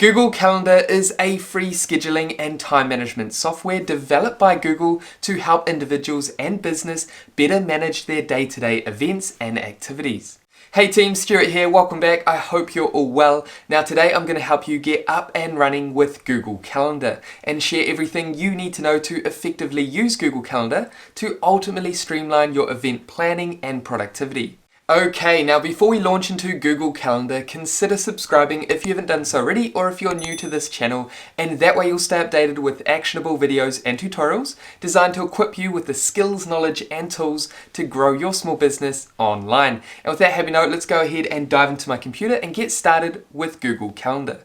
Google Calendar is a free scheduling and time management software developed by Google to help individuals and business better manage their day-to-day events and activities. Hey team, Stewart here, welcome back. I hope you're all well. Now today I'm going to help you get up and running with Google Calendar and share everything you need to know to effectively use Google Calendar to ultimately streamline your event planning and productivity. Okay, now before we launch into Google Calendar, consider subscribing if you haven't done so already or if you're new to this channel, and that way you'll stay updated with actionable videos and tutorials designed to equip you with the skills, knowledge and tools to grow your small business online. And with that happy note, let's go ahead and dive into my computer and get started with Google Calendar.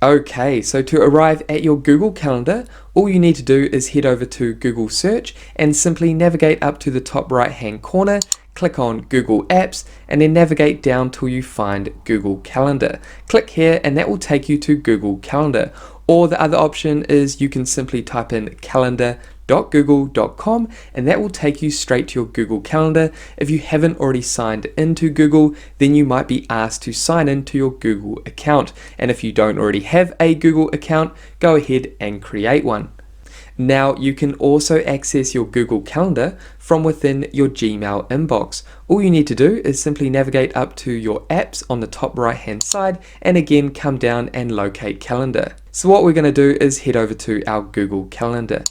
Okay, so to arrive at your Google Calendar, all you need to do is head over to Google Search and simply navigate up to the top right hand corner, click on Google Apps, and then navigate down till you find Google Calendar. Click here and that will take you to Google Calendar. Or the other option is you can simply type in calendar.google.com and that will take you straight to your Google Calendar. If you haven't already signed into Google, then you might be asked to sign into your Google account. And if you don't already have a Google account, go ahead and create one. Now you can also access your Google Calendar from within your Gmail inbox. All you need to do is simply navigate up to your apps on the top right hand side and again come down and locate Calendar. So what we're going to do is head over to our Google Calendar.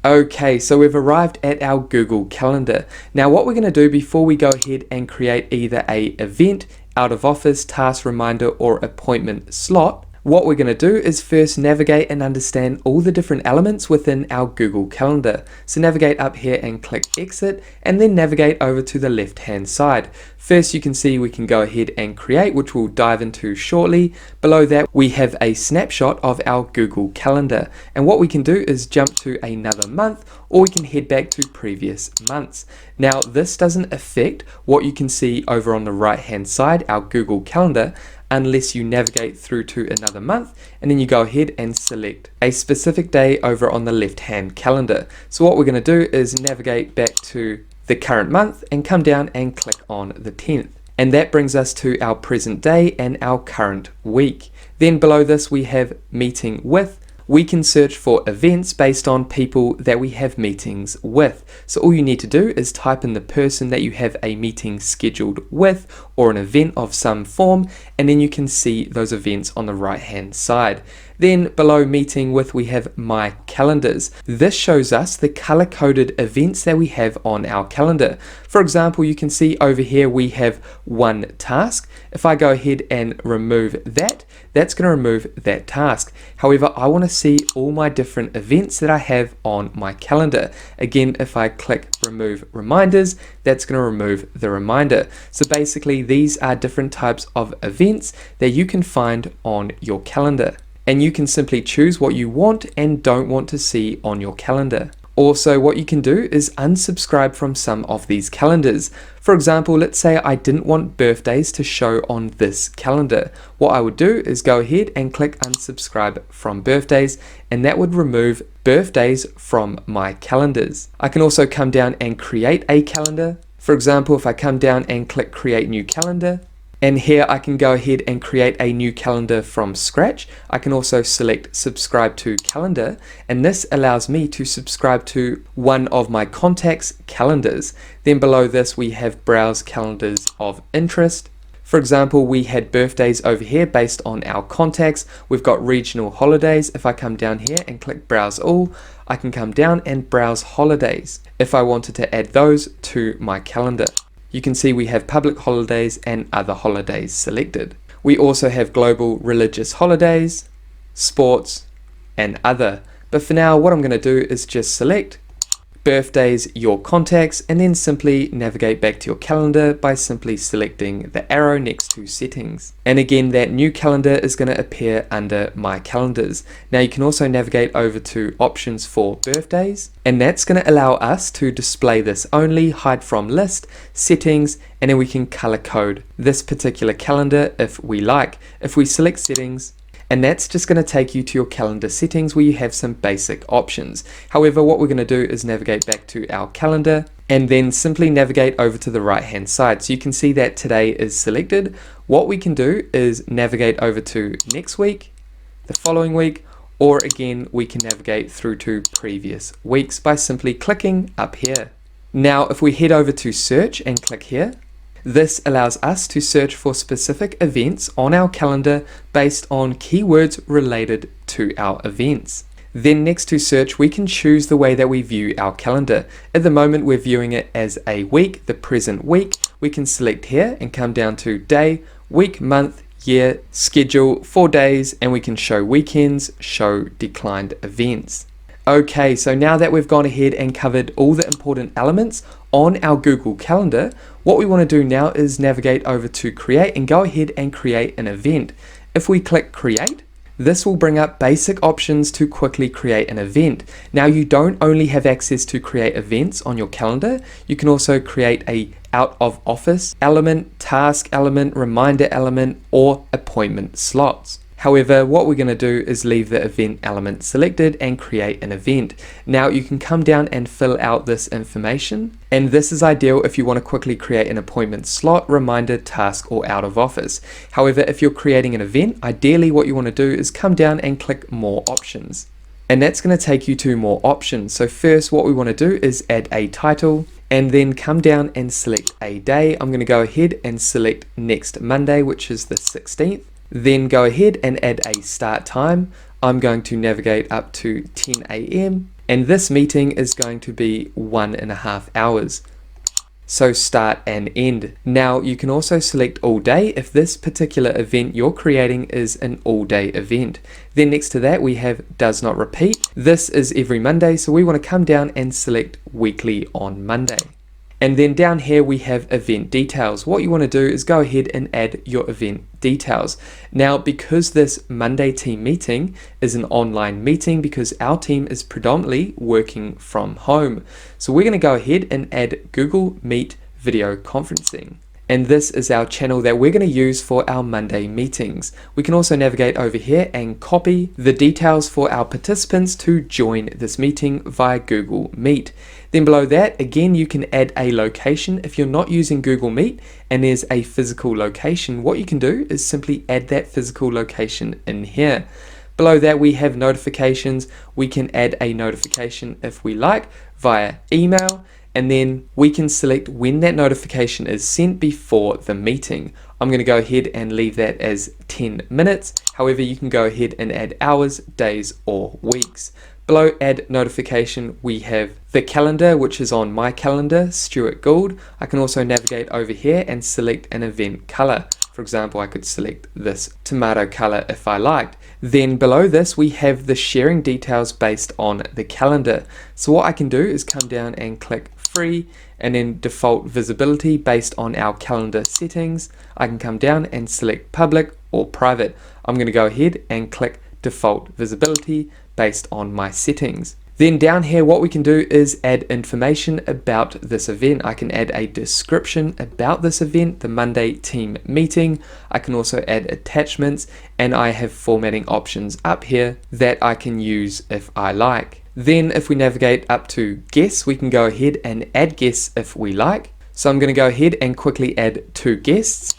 Okay, so we've arrived at our Google Calendar. Now what we're going to do before we go ahead and create either a event, out of office, task reminder or appointment slot, what we're going to do is first navigate and understand all the different elements within our Google Calendar. So navigate up here and click exit and then navigate over to the left hand side. First you can see we can go ahead and create, which we'll dive into shortly. Below that we have a snapshot of our Google Calendar, and what we can do is jump to another month or we can head back to previous months. Now this doesn't affect what you can see over on the right hand side, our Google Calendar, unless you navigate through to another month and then you go ahead and select a specific day over on the left hand calendar. So what we're going to do is navigate back to the current month and come down and click on the 10th. And that brings us to our present day and our current week. Then below this we have meeting with. We can search for events based on people that we have meetings with. So all you need to do is type in the person that you have a meeting scheduled with or an event of some form, and then you can see those events on the right hand side. Then below meeting with we have my calendars. This shows us the color coded events that we have on our calendar. For example, you can see over here we have one task. If I go ahead and remove that, that's going to remove that task. However, I want to see all my different events that I have on my calendar. Again, if I click remove reminders, that's going to remove the reminder. So basically these are different types of events that you can find on your calendar. And you can simply choose what you want and don't want to see on your calendar. Also, what you can do is unsubscribe from some of these calendars. For example, let's say I didn't want birthdays to show on this calendar. What I would do is go ahead and click unsubscribe from birthdays, and that would remove birthdays from my calendars. I can also come down and create a calendar. For example, if I come down and click create new calendar, and here I can go ahead and create a new calendar from scratch. I can also select subscribe to calendar, and this allows me to subscribe to one of my contacts' calendars. Then below this we have browse calendars of interest. For example, we had birthdays over here based on our contacts. We've got regional holidays. If I come down here and click browse all, I can come down and browse holidays if I wanted to add those to my calendar. You can see we have public holidays and other holidays selected. We also have global religious holidays, sports, and other. But for now, what I'm going to do is just select birthdays, your contacts, and then simply navigate back to your calendar by simply selecting the arrow next to settings. And again, that new calendar is going to appear under my calendars. Now you can also navigate over to options for birthdays, and that's going to allow us to display this only, hide from list, settings, and then we can color code this particular calendar if we like. If we select settings and that's just going to take you to your calendar settings where you have some basic options. However, what we're going to do is navigate back to our calendar and then simply navigate over to the right hand side. So you can see that today is selected. What we can do is navigate over to next week, the following week, or again we can navigate through to previous weeks by simply clicking up here. Now if we head over to search and click here, this allows us to search for specific events on our calendar based on keywords related to our events. Then next to search, we can choose the way that we view our calendar. At the moment, we're viewing it as a week, the present week. We can select here and come down to day, week, month, year, schedule, 4 days, and we can show weekends, show declined events. Okay, so now that we've gone ahead and covered all the important elements on our Google Calendar, what we want to do now is navigate over to create and go ahead and create an event. If we click create, this will bring up basic options to quickly create an event. Now you don't only have access to create events on your calendar, you can also create a out of office element, task element, reminder element, or appointment slots. However, what we're going to do is leave the event element selected and create an event. Now you can come down and fill out this information, and this is ideal if you want to quickly create an appointment slot, reminder, task, or out of office. However, if you're creating an event, ideally what you want to do is come down and click more options. And that's going to take you to more options. So first what we want to do is add a title, and then come down and select a day. I'm going to go ahead and select next Monday, which is the 16th. Then go ahead and add a start time. I'm going to navigate up to 10 a.m. and this meeting is going to be 1.5 hours. So start and end. Now you can also select all day if this particular event you're creating is an all day event. Then next to that we have does not repeat. This is every Monday, so we want to come down and select weekly on Monday. And then down here we have event details. What you want to do is go ahead and add your event details. Now because this Monday team meeting is an online meeting because our team is predominantly working from home. So we're going to go ahead and add Google Meet video conferencing. And this is our channel that we're going to use for our Monday meetings. We can also navigate over here and copy the details for our participants to join this meeting via Google Meet. Then below that, again, you can add a location. If you're not using Google Meet and there's a physical location, what you can do is simply add that physical location in here. Below that, we have notifications. We can add a notification if we like via email. And then we can select when that notification is sent before the meeting. I'm going to go ahead and leave that as 10 minutes. However, you can go ahead and add hours, days, or weeks. Below add notification, we have the calendar, which is on my calendar, Stewart Gauld. I can also navigate over here and select an event color. For example, I could select this tomato color if I liked. Then below this, we have the sharing details based on the calendar. So what I can do is come down and click free and then default visibility based on our calendar settings. I can come down and select public or private. I'm going to go ahead and click default visibility based on my settings. Then down here, what we can do is add information about this event. I can add a description about this event, the Monday team meeting. I can also add attachments, and I have formatting options up here that I can use if I like. Then if we navigate up to guests, we can go ahead and add guests if we like. So I'm going to go ahead and quickly add 2 guests.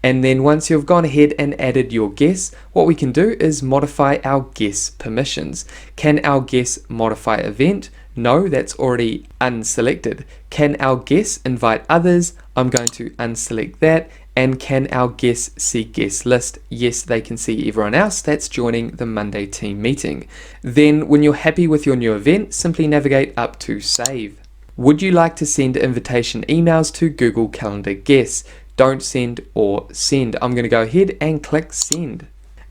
And then once you've gone ahead and added your guests, what we can do is modify our guest permissions. Can our guest modify event? No, that's already unselected. Can our guests invite others? I'm going to unselect that. And can our guests see guest list? Yes, they can see everyone else that's joining the Monday team meeting. Then when you're happy with your new event, simply navigate up to save. Would you like to send invitation emails to Google Calendar guests? Don't send or send. I'm going to go ahead and click send.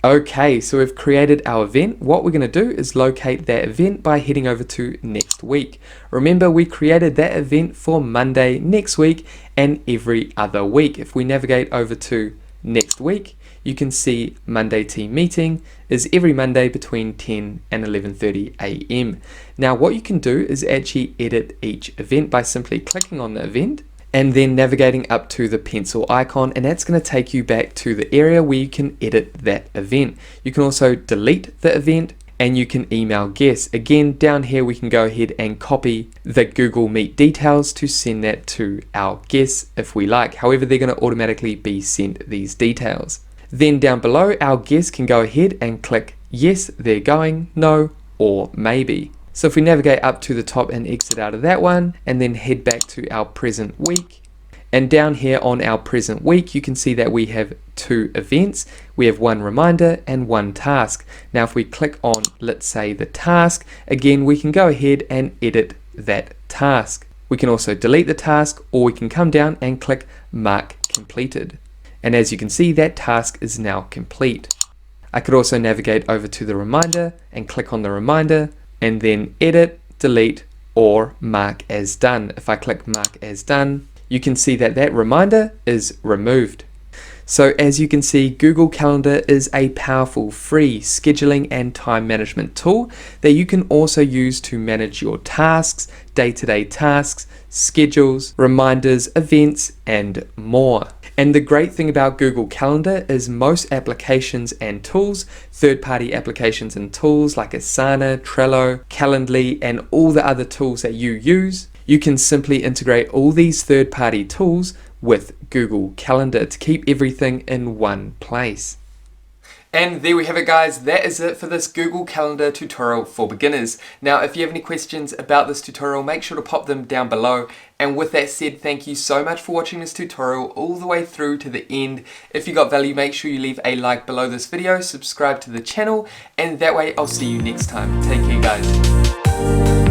Okay, so we've created our event. What we're going to do is locate that event by heading over to next week. Remember, we created that event for Monday next week and every other week. If we navigate over to next week, you can see Monday team meeting is every Monday between 10 and 11:30 a.m. Now what you can do is actually edit each event by simply clicking on the event and then navigating up to the pencil icon, and that's going to take you back to the area where you can edit that event. You can also delete the event, and you can email guests. Again, down here we can go ahead and copy the Google Meet details to send that to our guests if we like. However, they're going to automatically be sent these details. Then down below, our guests can go ahead and click yes, they're going, no, or maybe. So if we navigate up to the top and exit out of that one, and then head back to our present week, and down here on our present week, you can see that we have 2 events. We have 1 reminder and 1 task. Now if we click on, let's say, the task, again we can go ahead and edit that task. We can also delete the task, or we can come down and click mark completed. And as you can see, that task is now complete. I could also navigate over to the reminder and click on the reminder, and then edit, delete, or mark as done. If I click mark as done, you can see that that reminder is removed. So as you can see, Google Calendar is a powerful free scheduling and time management tool that you can also use to manage your tasks, day-to-day tasks, schedules, reminders, events, and more. And the great thing about Google Calendar is most applications and tools, third-party applications and tools like Asana, Trello, Calendly, and all the other tools that you use, you can simply integrate all these third-party tools with Google Calendar to keep everything in one place. And there we have it, guys. That is it for this Google Calendar tutorial for beginners. Now, if you have any questions about this tutorial, make sure to pop them down below. And with that said, thank you so much for watching this tutorial all the way through to the end. If you got value, make sure you leave a like below this video, subscribe to the channel, and that way I'll see you next time. Take care, guys.